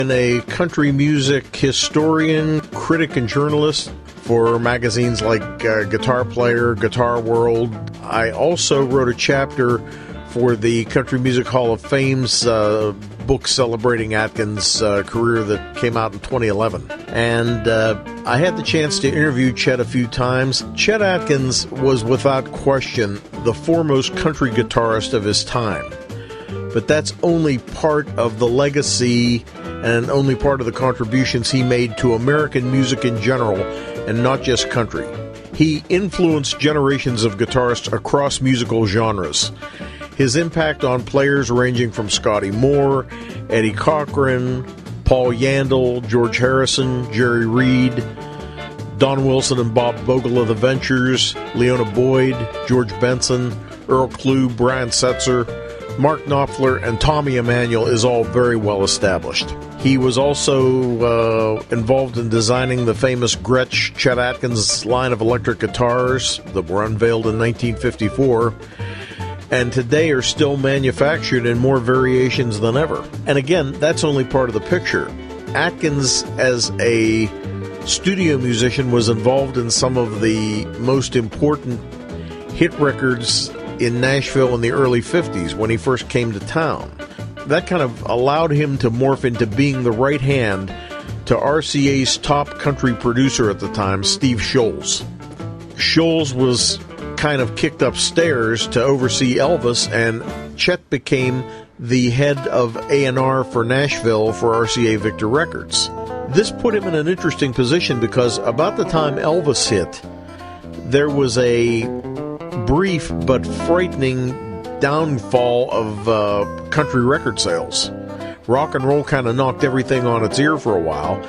And a country music historian, critic, and journalist for magazines like Guitar Player, Guitar World. I also wrote a chapter for the Country Music Hall of Fame's book celebrating Atkins' career that came out in 2011. And I had the chance to interview Chet a few times. Chet Atkins was without question the foremost country guitarist of his time. But that's only part of the legacy and only part of the contributions he made to American music in general, and not just country. He influenced generations of guitarists across musical genres. His impact on players ranging from Scotty Moore, Eddie Cochran, Paul Yandel, George Harrison, Jerry Reed, Don Wilson and Bob Vogel of the Ventures, Leona Boyd, George Benson, Earl Klugh, Brian Setzer, Mark Knopfler, and Tommy Emmanuel is all very well established. He was also involved in designing the famous Gretsch Chet Atkins line of electric guitars that were unveiled in 1954 and today are still manufactured in more variations than ever. And again, that's only part of the picture. Atkins, as a studio musician, was involved in some of the most important hit records in Nashville in the early 50s when he first came to town. That kind of allowed him to morph into being the right hand to RCA's top country producer at the time, Steve Sholes. Sholes was kind of kicked upstairs to oversee Elvis, and Chet became the head of A&R for Nashville for RCA Victor Records. This put him in an interesting position because about the time Elvis hit, there was a brief but frightening downfall of country record sales. Rock and roll kind of knocked everything on its ear for a while,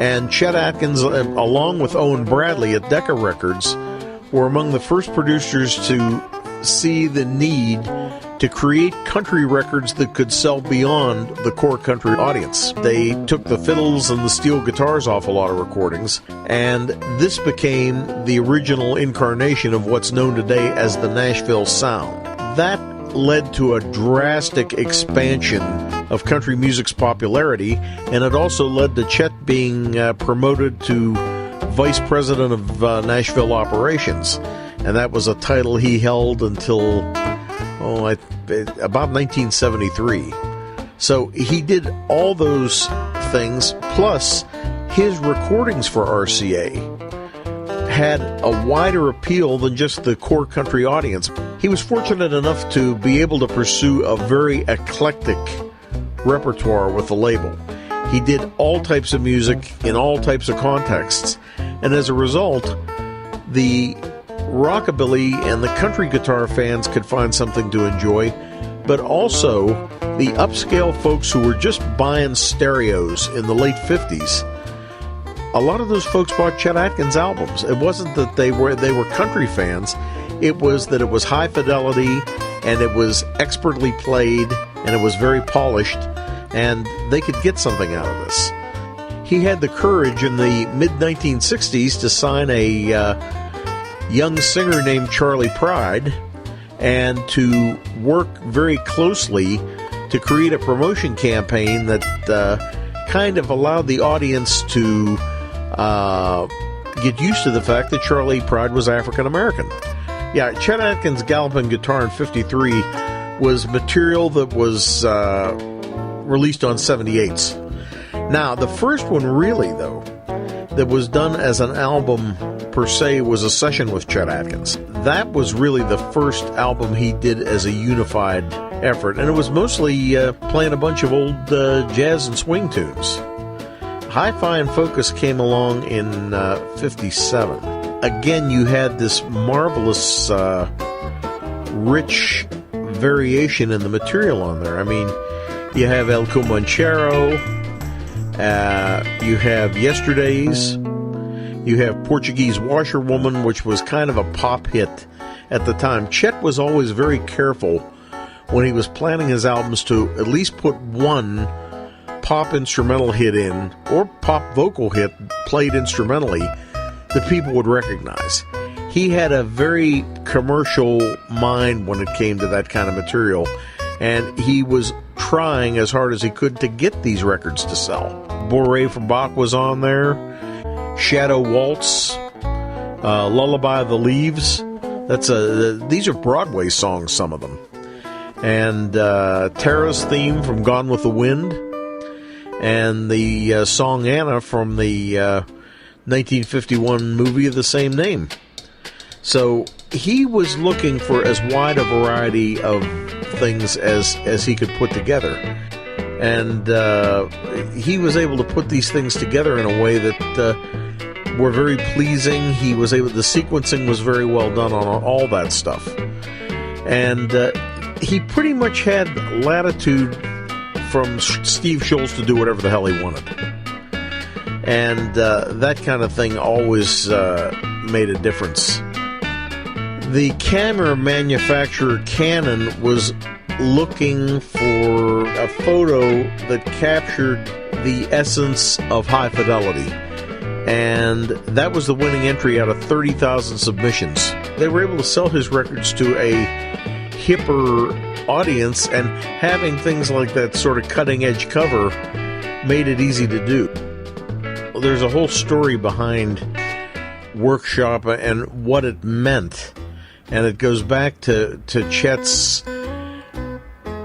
and Chet Atkins, along with Owen Bradley at Decca Records, were among the first producers to see the need to create country records that could sell beyond the core country audience. They took the fiddles and the steel guitars off a lot of recordings, and this became the original incarnation of what's known today as the Nashville sound. That led to a drastic expansion of country music's popularity, and it also led to Chet being promoted to Vice President of Nashville Operations, and that was a title he held until about 1973. So he did all those things, plus his recordings for RCA had a wider appeal than just the core country audience. He was fortunate enough to be able to pursue a very eclectic repertoire with the label. He did all types of music in all types of contexts, and as a result, the rockabilly and the country guitar fans could find something to enjoy, but also the upscale folks who were just buying stereos in the late 50s. A lot of those folks bought Chet Atkins albums. It wasn't that they were country fans. It was that it was high fidelity, and it was expertly played, and it was very polished, and they could get something out of this. He had the courage in the mid-1960s to sign a young singer named Charlie Pride and to work very closely to create a promotion campaign that kind of allowed the audience to get used to the fact that Charlie Pride was African American. Yeah, Chet Atkins' Galloping Guitar in '53 was material that was released on 78s. Now, the first one really, though, that was done as an album per se was a session with Chet Atkins. That was really the first album he did as a unified effort, and it was mostly playing a bunch of old jazz and swing tunes. Hi-Fi and Focus came along in 57. Again, you had this marvelous, rich variation in the material on there. I mean, you have El Comanchero, you have Yesterdays, you have Portuguese Washerwoman, which was kind of a pop hit at the time. Chet was always very careful when he was planning his albums to at least put one pop instrumental hit in, or pop vocal hit played instrumentally, that people would recognize. He had a very commercial mind when it came to that kind of material, and he was trying as hard as he could to get these records to sell. Bourrée from Bach was on there, Shadow Waltz, Lullaby of the Leaves. These are Broadway songs, some of them. And Tara's theme from Gone with the Wind, and the song Anna from the 1951 movie of the same name. So he was looking for as wide a variety of things as he could put together. And he was able to put these things together in a way that were very pleasing. The sequencing was very well done on all that stuff. And he pretty much had latitude from Steve Schultz to do whatever the hell he wanted. And that kind of thing always made a difference. The camera manufacturer Canon was looking for a photo that captured the essence of high fidelity. And that was the winning entry out of 30,000 submissions. They were able to sell his records to a hipper audience, and having things like that sort of cutting-edge cover made it easy to do. There's a whole story behind Workshop and what it meant. And it goes back to Chet's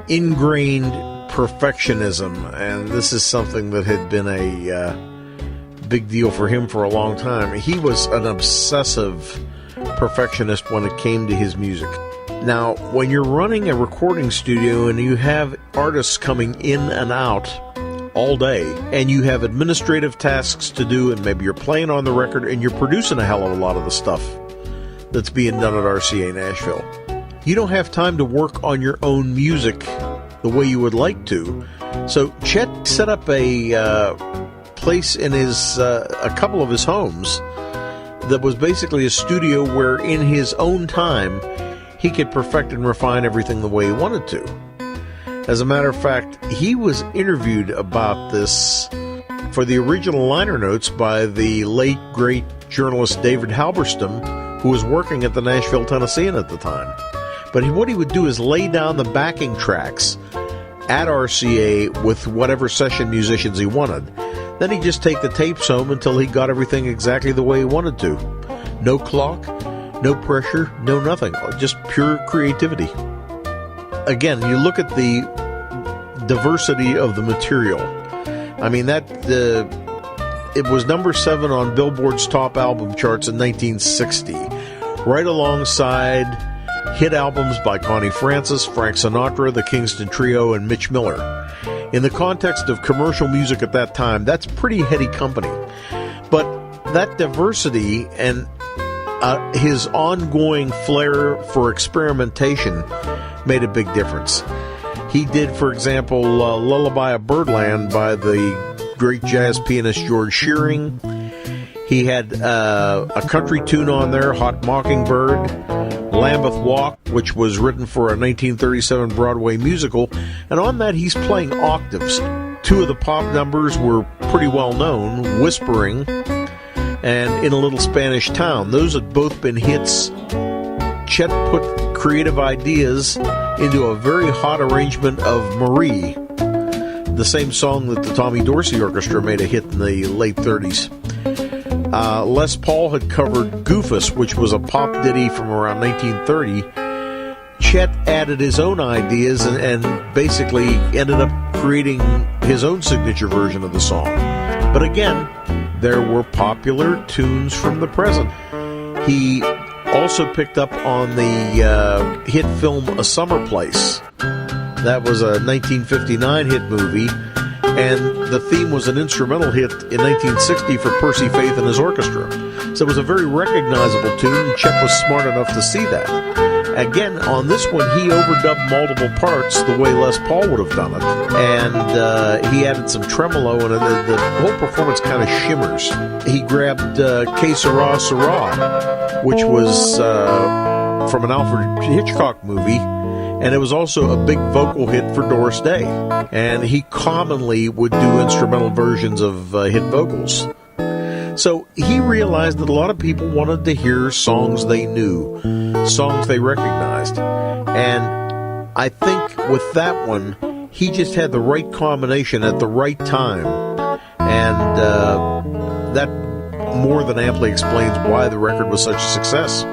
ingrained perfectionism. And this is something that had been a big deal for him for a long time. He was an obsessive perfectionist when it came to his music. Now, when you're running a recording studio and you have artists coming in and out all day, and you have administrative tasks to do, and maybe you're playing on the record and you're producing a hell of a lot of the stuff that's being done at RCA Nashville, you don't have time to work on your own music the way you would like to. So Chet set up a place in a couple of his homes that was basically a studio where in his own time he could perfect and refine everything the way he wanted to. As a matter of fact, he was interviewed about this for the original liner notes by the late, great journalist David Halberstam, who was working at the Nashville Tennessean at the time. But what he would do is lay down the backing tracks at RCA with whatever session musicians he wanted. Then he'd just take the tapes home until he got everything exactly the way he wanted to. No clock, no pressure, no nothing. Just pure creativity. Again, you look at the diversity of the material. I mean, it was number 7 on Billboard's top album charts in 1960, right alongside hit albums by Connie Francis, Frank Sinatra, the Kingston Trio, and Mitch Miller. In the context of commercial music at that time, that's pretty heady company. But that diversity and his ongoing flair for experimentation made a big difference. He did, for example, Lullaby of Birdland by the great jazz pianist George Shearing. He had a country tune on there, Hot Mockingbird, Lambeth Walk, which was written for a 1937 Broadway musical, and on that he's playing octaves. 2 of the pop numbers were pretty well known, Whispering and In a Little Spanish Town. Those had both been hits. Chet put creative ideas into a very hot arrangement of Marie, the same song that the Tommy Dorsey Orchestra made a hit in the late 30s. Les Paul had covered Goofus, which was a pop ditty from around 1930. Chet added his own ideas and basically ended up creating his own signature version of the song. But again, there were popular tunes from the present. He also picked up on the hit film A Summer Place. That was a 1959 hit movie, and the theme was an instrumental hit in 1960 for Percy Faith and his orchestra. So it was a very recognizable tune, and Chet was smart enough to see that. Again, on this one, he overdubbed multiple parts the way Les Paul would have done it, and he added some tremolo, and the whole performance kind of shimmers. He grabbed Que Sera Sera, which was from an Alfred Hitchcock movie, and it was also a big vocal hit for Doris Day. And he commonly would do instrumental versions of hit vocals. So he realized that a lot of people wanted to hear songs they knew, songs they recognized. And I think with that one, he just had the right combination at the right time, and that more than amply explains why the record was such a success.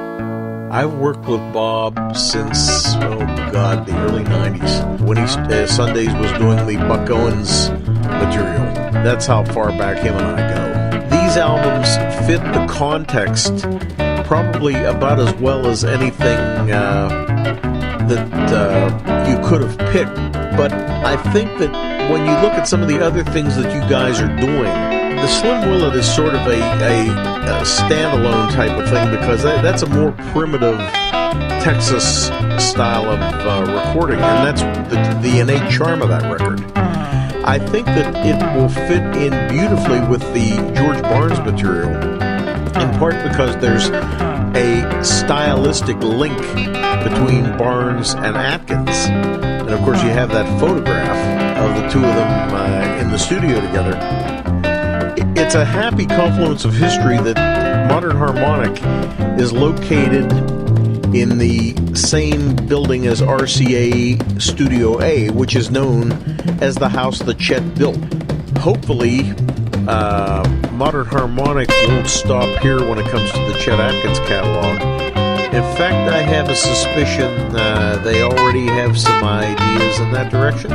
I've worked with Bob since, the early 90s, when he Sundays was doing the Buck Owens material. That's how far back him and I go. These albums fit the context probably about as well as anything that you could have picked. But I think that when you look at some of the other things that you guys are doing, the Slim Willet is sort of a standalone type of thing, because that's a more primitive Texas style of recording, and that's the innate charm of that record. I think that it will fit in beautifully with the George Barnes material, in part because there's a stylistic link between Barnes and Atkins. And of course you have that photograph of the two of them in the studio together. It's a happy confluence of history that Modern Harmonic is located in the same building as RCA Studio A, which is known as the house that Chet built. Hopefully, Modern Harmonic won't stop here when it comes to the Chet Atkins catalog. In fact, I have a suspicion they already have some ideas in that direction.